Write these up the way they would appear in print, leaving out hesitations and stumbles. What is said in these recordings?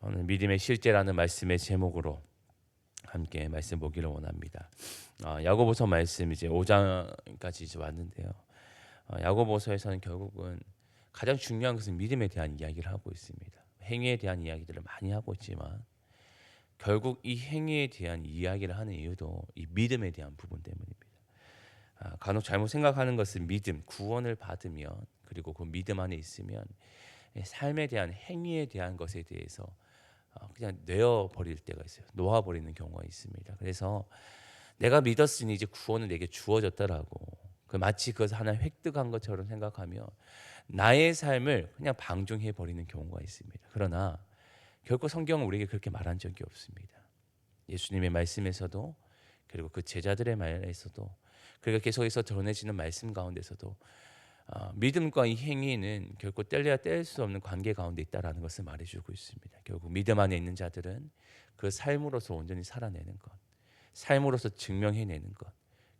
오늘 믿음의 실제라는 말씀의 제목으로 함께 말씀 보기를 원합니다. 야고보서 말씀 이제 5장까지 이제 왔는데요. 야고보서에서는 결국은 가장 중요한 것은 믿음에 대한 이야기를 하고 있습니다. 행위에 대한 이야기들을 많이 하고 있지만 결국 이 행위에 대한 이야기를 하는 이유도 이 믿음에 대한 부분 때문입니다. 간혹 잘못 생각하는 것은 믿음, 구원을 받으면 그리고 그 믿음 안에 있으면 삶에 대한 행위에 대한 것에 대해서 그냥 내어버릴 때가 있어요. 놓아버리는 경우가 있습니다. 그래서 내가 믿었으니 이제 구원은 내게 주어졌다라고 마치 그것을 하나 획득한 것처럼 생각하며 나의 삶을 그냥 방종해 버리는 경우가 있습니다. 그러나 결코 성경은 우리에게 그렇게 말한 적이 없습니다. 예수님의 말씀에서도 그리고 그 제자들의 말에서도 그리고 계속해서 전해지는 말씀 가운데서도 믿음과 이 행위는 결코 뗄래야 뗄 수 없는 관계 가운데 있다라는 것을 말해주고 있습니다. 결국 믿음 안에 있는 자들은 그 삶으로서 온전히 살아내는 것, 삶으로서 증명해내는 것,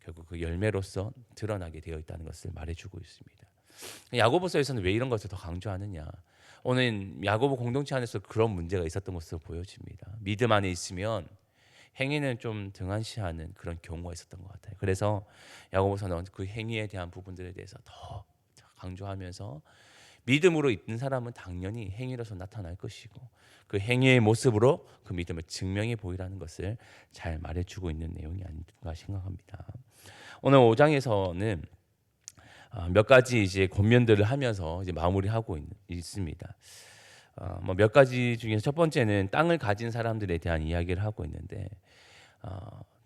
결국 그 열매로서 드러나게 되어 있다는 것을 말해주고 있습니다. 야고보서에서는 왜 이런 것을 더 강조하느냐? 오늘 야고보 공동체 안에서 그런 문제가 있었던 것으로 보여집니다. 믿음 안에 있으면 행위는 좀 등한시하는 그런 경우가 있었던 것 같아요. 그래서 야고보서는 그 행위에 대한 부분들에 대해서 더 강조하면서 믿음으로 있는 사람은 당연히 행위로서 나타날 것이고 그 행위의 모습으로 그 믿음을 증명해 보이라는 것을 잘 말해주고 있는 내용이 아닌가 생각합니다. 오늘 5장에서는 몇 가지 이제 권면들을 하면서 이제 마무리하고 있습니다. 몇 가지 중에서 첫 번째는 땅을 가진 사람들에 대한 이야기를 하고 있는데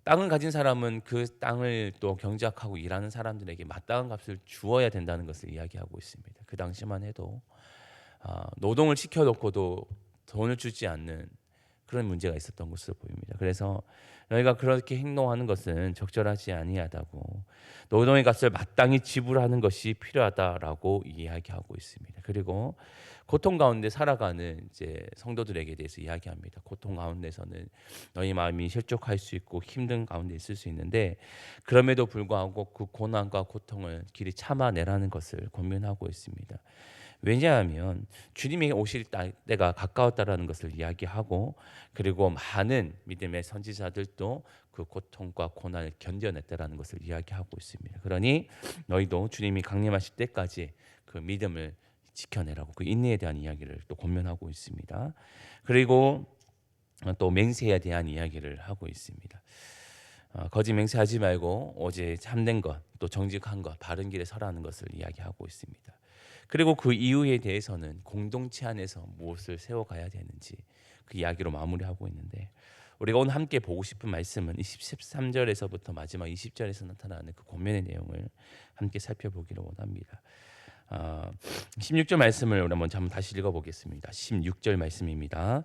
땅을 가진 사람은 그 땅을 또 경작하고 일하는 사람들에게 마땅한 값을 주어야 된다는 것을 이야기하고 있습니다. 그 당시만 해도 노동을 시켜놓고도 돈을 주지 않는 그런 문제가 있었던 것으로 보입니다. 그래서 너희가 그렇게 행동하는 것은 적절하지 아니하다고 노동의 값을 마땅히 지불하는 것이 필요하다라고 이야기하고 있습니다. 그리고 고통 가운데 살아가는 이제 성도들에게 대해서 이야기합니다. 고통 가운데서는 너희 마음이 실족할 수 있고 힘든 가운데 있을 수 있는데 그럼에도 불구하고 그 고난과 고통을 길이 참아내라는 것을 권면하고 있습니다. 왜냐하면 주님이 오실 때가 가까웠다라는 것을 이야기하고 그리고 많은 믿음의 선지자들도 그 고통과 고난을 견뎌냈다라는 것을 이야기하고 있습니다. 그러니 너희도 주님이 강림하실 때까지 그 믿음을 지켜내라고 그 인내에 대한 이야기를 또 권면하고 있습니다. 그리고 또 맹세에 대한 이야기를 하고 있습니다. 거짓 맹세하지 말고 오직 참된 것, 또 정직한 것, 바른 길에 서라는 것을 이야기하고 있습니다. 그리고 그 이유에 대해서는 공동체 안에서 무엇을 세워가야 되는지 그 이야기로 마무리하고 있는데 우리가 오늘 함께 보고 싶은 말씀은 13절에서부터 마지막 20절에서 나타나는 그 권면의 내용을 함께 살펴보기를 원합니다. 16절 말씀을 우리 한번 다시 읽어보겠습니다. 16절 말씀입니다.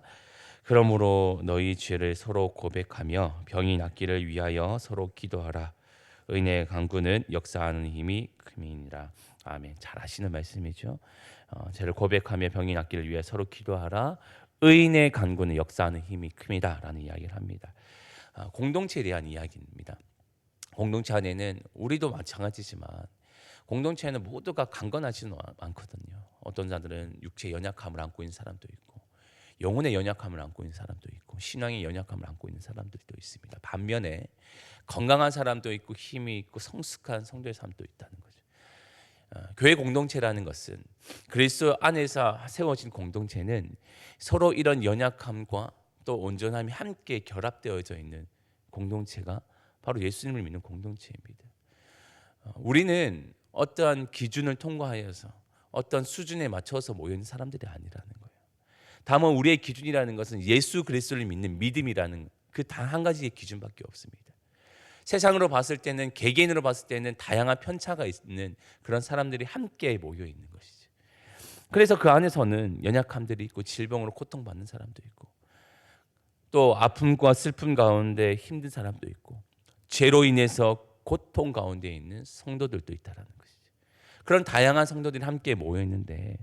그러므로 너희 죄를 서로 고백하며 병이 낫기를 위하여 서로 기도하라. 의인의 강구는 역사하는 힘이 큼이니라. 아멘. 잘 아시는 말씀이죠. 죄를 고백하며 병이 낫기를 위해 서로 기도하라. 의인의 간구는 역사하는 힘이 큼이다라는 이야기를 합니다. 공동체에 대한 이야기입니다. 공동체 안에는 우리도 마찬가지지만 공동체에는 모두가 강건하지는 않거든요. 어떤 자들은 육체의 연약함을 안고 있는 사람도 있고 영혼의 연약함을 안고 있는 사람도 있고 신앙의 연약함을 안고 있는 사람들도 있습니다. 반면에 건강한 사람도 있고 힘이 있고 성숙한 성도의 사람도 있다는 거죠. 교회 공동체라는 것은 그리스도 안에서 세워진 공동체는 서로 이런 연약함과 또 온전함이 함께 결합되어져 있는 공동체가 바로 예수님을 믿는 공동체입니다. 우리는 어떠한 기준을 통과하여서 어떤 수준에 맞춰서 모여있는 사람들이 아니라는 거예요. 다만 우리의 기준이라는 것은 예수 그리스도를 믿는 믿음이라는 그 단 한 가지의 기준밖에 없습니다. 세상으로 봤을 때는 개개인으로 봤을 때는 다양한 편차가 있는 그런 사람들이 함께 모여 있는 것이죠. 그래서 그 안에서는 연약함들이 있고 질병으로 고통받는 사람도 있고 또 아픔과 슬픔 가운데 힘든 사람도 있고 죄로 인해서 고통 가운데 있는 성도들도 있다라는 것이죠. 그런 다양한 성도들이 함께 모여 있는데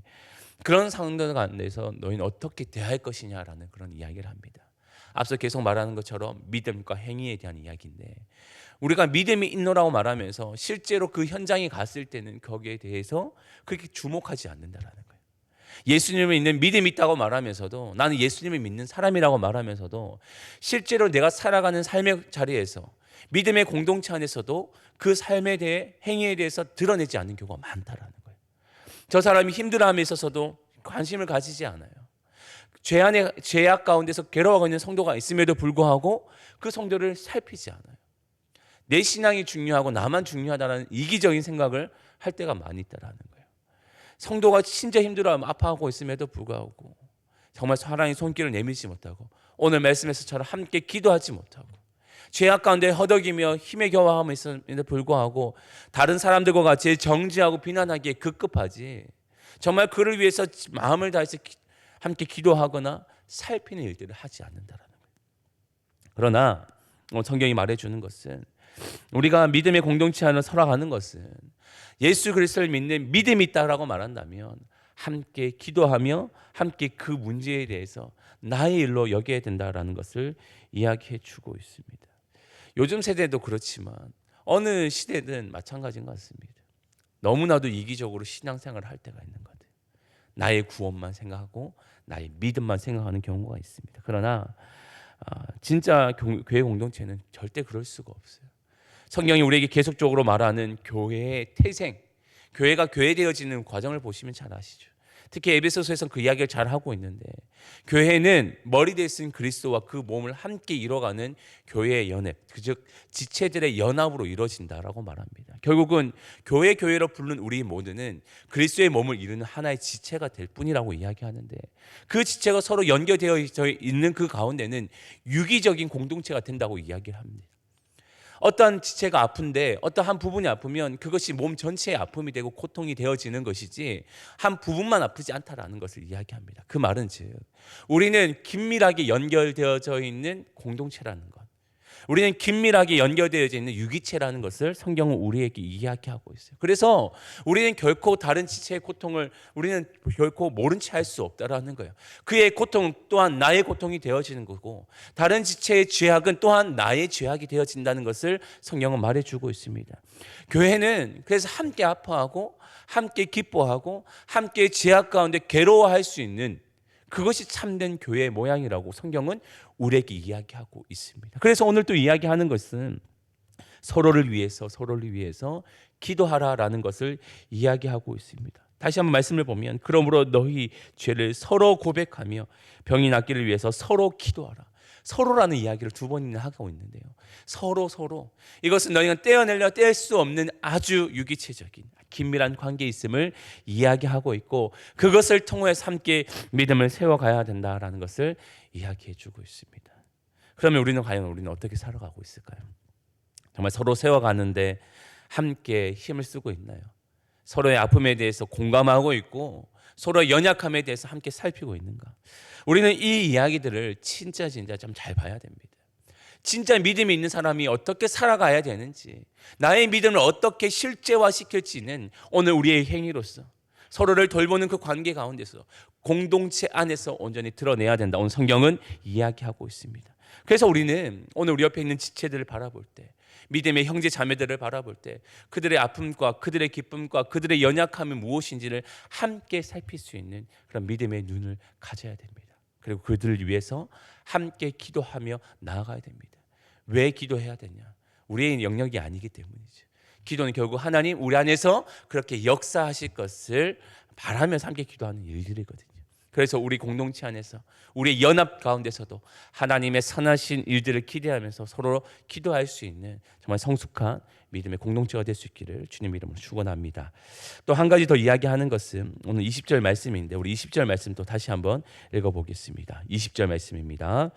그런 성도들 가운데서 너희는 어떻게 대할 것이냐라는 그런 이야기를 합니다. 앞서 계속 말하는 것처럼 믿음과 행위에 대한 이야기인데 우리가 믿음이 있노라고 말하면서 실제로 그 현장에 갔을 때는 거기에 대해서 그렇게 주목하지 않는다라는 거예요. 예수님을 믿는 믿음이 있다고 말하면서도, 나는 예수님을 믿는 사람이라고 말하면서도 실제로 내가 살아가는 삶의 자리에서, 믿음의 공동체 안에서도 그 삶에 대해, 행위에 대해서 드러내지 않는 경우가 많다라는 거예요. 저 사람이 힘들어함에 있어서도 관심을 가지지 않아요. 죄악 가운데서 괴로워하고 있는 성도가 있음에도 불구하고 그 성도를 살피지 않아요. 내 신앙이 중요하고 나만 중요하다는 이기적인 생각을 할 때가 많이 있다라는 거예요. 성도가 진짜 힘들어하면 아파하고 있음에도 불구하고 정말 사랑의 손길을 내밀지 못하고, 오늘 말씀에서처럼 함께 기도하지 못하고, 죄악 가운데 허덕이며 힘에 겨워함에 있음에도 불구하고 다른 사람들과 같이 정죄하고 비난하기에 급급하지, 정말 그를 위해서 마음을 다해서 함께 기도하거나 살피는 일들을 하지 않는다라는 거예요. 그러나 성경이 말해주는 것은, 우리가 믿음의 공동체 안에 살아가는 것은 예수 그리스도를 믿는 믿음이 있다라고 말한다면 함께 기도하며 함께 그 문제에 대해서 나의 일로 여겨야 된다라는 것을 이야기해 주고 있습니다. 요즘 세대도 그렇지만 어느 시대든 마찬가지인 것 같습니다. 너무나도 이기적으로 신앙생활을 할 때가 있는 것 같아요. 나의 구원만 생각하고 나의 믿음만 생각하는 경우가 있습니다. 그러나 진짜 교회 공동체는 절대 그럴 수가 없어요. 성경이 우리에게 계속적으로 말하는 교회의 태생, 교회가 교회되어지는 과정을 보시면 잘 아시죠. 특히 에베소서에서는 그 이야기를 잘 하고 있는데, 교회는 머리 대신 그리스도와 그 몸을 함께 이뤄가는 교회의 연합, 즉 지체들의 연합으로 이루어진다라고 말합니다. 결국은 교회로 부르는 우리 모두는 그리스도의 몸을 이루는 하나의 지체가 될 뿐이라고 이야기하는데, 그 지체가 서로 연결되어 있는 그 가운데는 유기적인 공동체가 된다고 이야기를 합니다. 어떠한 지체가 아픈데 어떤 한 부분이 아프면 그것이 몸 전체의 아픔이 되고 고통이 되어지는 것이지 한 부분만 아프지 않다라는 것을 이야기합니다. 그 말은 즉 우리는 긴밀하게 연결되어져 있는 공동체라는 것, 우리는 긴밀하게 연결되어져 있는 유기체라는 것을 성경은 우리에게 이야기하고 있어요. 그래서 우리는 결코 다른 지체의 고통을 우리는 결코 모른 채 할 수 없다라는 거예요. 그의 고통 또한 나의 고통이 되어지는 거고, 다른 지체의 죄악은 또한 나의 죄악이 되어진다는 것을 성경은 말해주고 있습니다. 교회는 그래서 함께 아파하고 함께 기뻐하고 함께 죄악 가운데 괴로워할 수 있는, 그것이 참된 교회의 모양이라고 성경은 우리에게 이야기하고 있습니다. 그래서 오늘 또 이야기하는 것은 서로를 위해서 기도하라라는 것을 이야기하고 있습니다. 다시 한번 말씀을 보면, 그러므로 너희 죄를 서로 고백하며 병이 낫기를 위해서 서로 기도하라. 서로라는 이야기를 두 번이나 하고 있는데요. 서로 이것은 너희가 떼어내려 뗄 수 없는 아주 유기체적인 긴밀한 관계에 있음을 이야기하고 있고, 그것을 통해서 함께 믿음을 세워가야 된다라는 것을 이야기해 주고 있습니다. 그러면 우리는 어떻게 살아가고 있을까요? 정말 서로 세워가는데 함께 힘을 쓰고 있나요? 서로의 아픔에 대해서 공감하고 있고 서로의 연약함에 대해서 함께 살피고 있는가? 우리는 이 이야기들을 진짜 좀 잘 봐야 됩니다. 진짜 믿음이 있는 사람이 어떻게 살아가야 되는지, 나의 믿음을 어떻게 실제화시킬지는 오늘 우리의 행위로서 서로를 돌보는 그 관계 가운데서 공동체 안에서 온전히 드러내야 된다. 오늘 성경은 이야기하고 있습니다. 그래서 우리는 오늘 우리 옆에 있는 지체들을 바라볼 때, 믿음의 형제 자매들을 바라볼 때 그들의 아픔과 그들의 기쁨과 그들의 연약함이 무엇인지를 함께 살필 수 있는 그런 믿음의 눈을 가져야 됩니다. 그리고 그들을 위해서 함께 기도하며 나아가야 됩니다. 왜 기도해야 되냐? 우리의 영역이 아니기 때문이죠. 기도는 결국 하나님 우리 안에서 그렇게 역사하실 것을 바라면서 함께 기도하는 일들이거든요. 그래서 우리 공동체 안에서 우리의 연합 가운데서도 하나님의 선하신 일들을 기대하면서 서로 기도할 수 있는 정말 성숙한 믿음의 공동체가 될 수 있기를 주님 이름으로 축원합니다. 또 한 가지 더 이야기하는 것은 오늘 20절 말씀인데, 우리 20절 말씀 또 다시 한번 읽어보겠습니다. 20절 말씀입니다.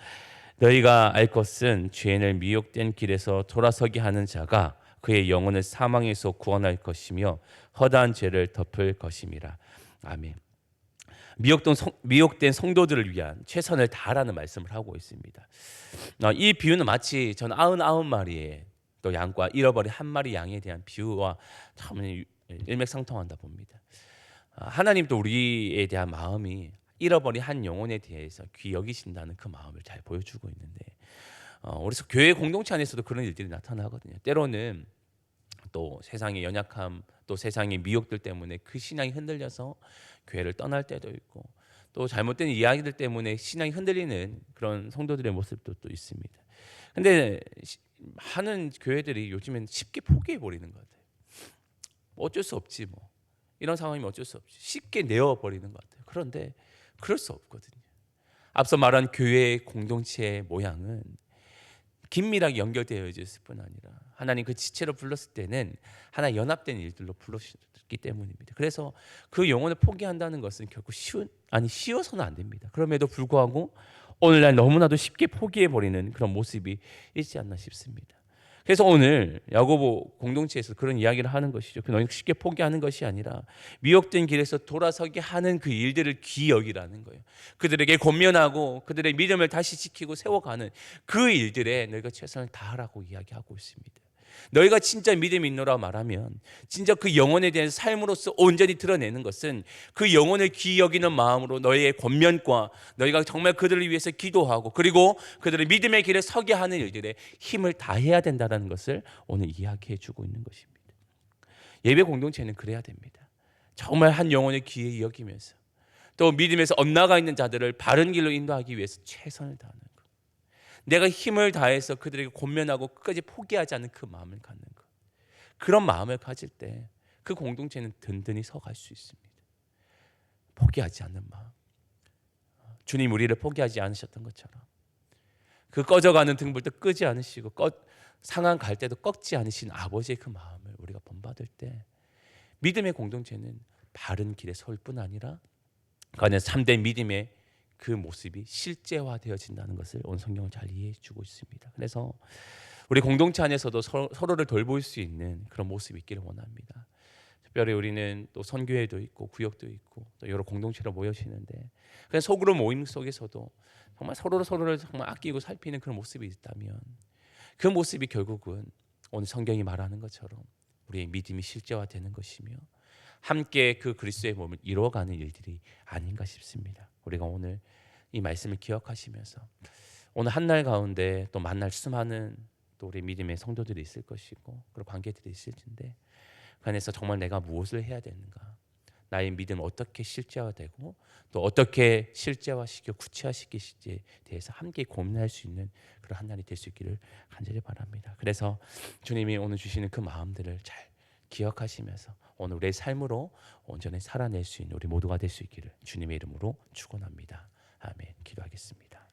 너희가 알 것은 죄인을 미혹된 길에서 돌아서게 하는 자가 그의 영혼을 사망에서 구원할 것이며 허다한 죄를 덮을 것임이라. 아멘. 미혹된 성도들을 위한 최선을 다하라는 말씀을 하고 있습니다. 이 비유는 마치 전 99마리의 또 양과 잃어버린 한 마리 양에 대한 비유와 참 일맥상통한다 봅니다. 하나님도 우리에 대한 마음이 잃어버린 한 영혼에 대해서 귀히 여기신다는 그 마음을 잘 보여주고 있는데, 우리 교회 공동체 안에서도 그런 일들이 나타나거든요. 때로는 또 세상의 연약함 또 세상의 미혹들 때문에 그 신앙이 흔들려서 교회를 떠날 때도 있고, 또 잘못된 이야기들 때문에 신앙이 흔들리는 그런 성도들의 모습도 또 있습니다. 근데 하는 교회들이 요즘엔 쉽게 포기해 버리는 것 같아요. 어쩔 수 없지 뭐. 이런 상황이면 어쩔 수 없지. 쉽게 내어 버리는 것 같아요. 그런데 그럴 수 없거든요. 앞서 말한 교회의 공동체의 모양은 긴밀하게 연결되어 있을 뿐 아니라 하나님 그 지체로 불렀을 때는 하나 연합된 일들로 불렀기 때문입니다. 그래서 그 영혼을 포기한다는 것은 결코 쉬워서는 안 됩니다. 그럼에도 불구하고 오늘날 너무나도 쉽게 포기해 버리는 그런 모습이 있지 않나 싶습니다. 그래서 오늘 야고보 공동체에서 그런 이야기를 하는 것이죠. 너희 쉽게 포기하는 것이 아니라 미혹된 길에서 돌아서게 하는 그 일들을 귀히 여기라는 거예요. 그들에게 권면하고 그들의 믿음을 다시 지키고 세워가는 그 일들에 너희가 최선을 다하라고 이야기하고 있습니다. 너희가 진짜 믿음이 있노라 말하면 진짜 그 영혼에 대한 삶으로서 온전히 드러내는 것은 그 영혼을 귀히 여기는 마음으로 너희의 권면과 너희가 정말 그들을 위해서 기도하고 그리고 그들의 믿음의 길에 서게 하는 일들에 힘을 다해야 된다는 것을 오늘 이야기해 주고 있는 것입니다. 예배 공동체는 그래야 됩니다. 정말 한 영혼을 귀히 여기면서 또 믿음에서 엇나가 있는 자들을 바른 길로 인도하기 위해서 최선을 다하는 것. 내가 힘을 다해서 그들에게 권면하고 끝까지 포기하지 않는 그 마음을 갖는 것. 그런 마음을 가질 때 그 공동체는 든든히 서갈 수 있습니다. 포기하지 않는 마음. 주님 우리를 포기하지 않으셨던 것처럼 그 꺼져가는 등불도 끄지 않으시고 상한 갈 때도 꺾지 않으신 아버지의 그 마음을 우리가 본받을 때 믿음의 공동체는 바른 길에 설 뿐 아니라 그 안에 참된 믿음의 그 모습이 실제화되어진다는 것을 오늘 성경을 잘 이해해 주고 있습니다. 그래서 우리 공동체 안에서도 서로를 돌볼 수 있는 그런 모습이 있기를 원합니다. 특별히 우리는 또 선교회도 있고 구역도 있고 또 여러 공동체로 모여지는데 그냥 속으로 모임 속에서도 정말 서로를 정말 아끼고 살피는 그런 모습이 있다면 그 모습이 결국은 오늘 성경이 말하는 것처럼 우리의 믿음이 실제화되는 것이며 함께 그 그리스도의 몸을 이루어가는 일들이 아닌가 싶습니다. 우리가 오늘 이 말씀을 기억하시면서 오늘 한날 가운데 또 만날 수많은 또 우리 믿음의 성도들이 있을 것이고 그리고 관계들이 있을 텐데 그 안에서 정말 내가 무엇을 해야 되는가, 나의 믿음 어떻게 실제화되고 또 어떻게 실제화시켜 구체화시키실지에 대해서 함께 고민할 수 있는 그런 한 날이 될 수 있기를 간절히 바랍니다. 그래서 주님이 오늘 주시는 그 마음들을 잘 기억하시면서 오늘 우리의 삶으로 온전히 살아낼 수 있는 우리 모두가 될 수 있기를 주님의 이름으로 축원합니다. 아멘. 기도하겠습니다.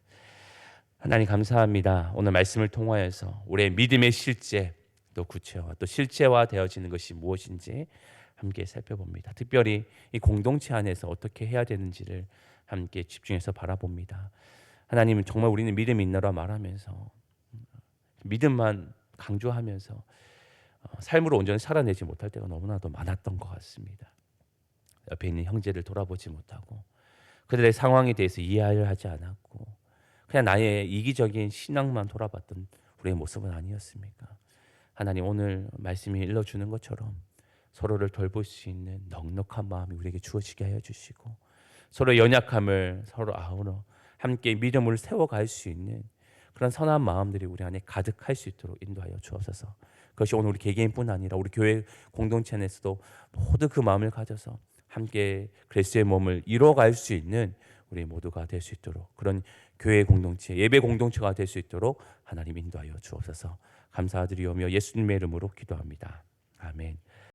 하나님 감사합니다. 오늘 말씀을 통하여서 우리의 믿음의 실제 또 구체화 또 실제화되어지는 것이 무엇인지 함께 살펴봅니다. 특별히 이 공동체 안에서 어떻게 해야 되는지를 함께 집중해서 바라봅니다. 하나님은 정말 우리는 믿음이 있노라 말하면서 믿음만 강조하면서 삶으로 온전히 살아내지 못할 때가 너무나도 많았던 것 같습니다. 옆에 있는 형제를 돌아보지 못하고 그들의 상황에 대해서 이해를 하지 않았고 그냥 나의 이기적인 신앙만 돌아봤던 우리의 모습은 아니었습니까? 하나님 오늘 말씀이 일러주는 것처럼 서로를 돌볼 수 있는 넉넉한 마음이 우리에게 주어지게 하여 주시고 서로 연약함을 서로 아우러 함께 믿음을 세워갈 수 있는 그런 선한 마음들이 우리 안에 가득할 수 있도록 인도하여 주옵소서. 그것이 오늘 우리 개개인뿐 아니라 우리 교회 공동체 안에서도 모두 그 마음을 가져서 함께 그리스도의 몸을 이뤄갈 수 있는 우리 모두가 될 수 있도록 그런 교회 공동체, 예배 공동체가 될 수 있도록 하나님 인도하여 주옵소서. 감사드리오며 예수님의 이름으로 기도합니다. 아멘.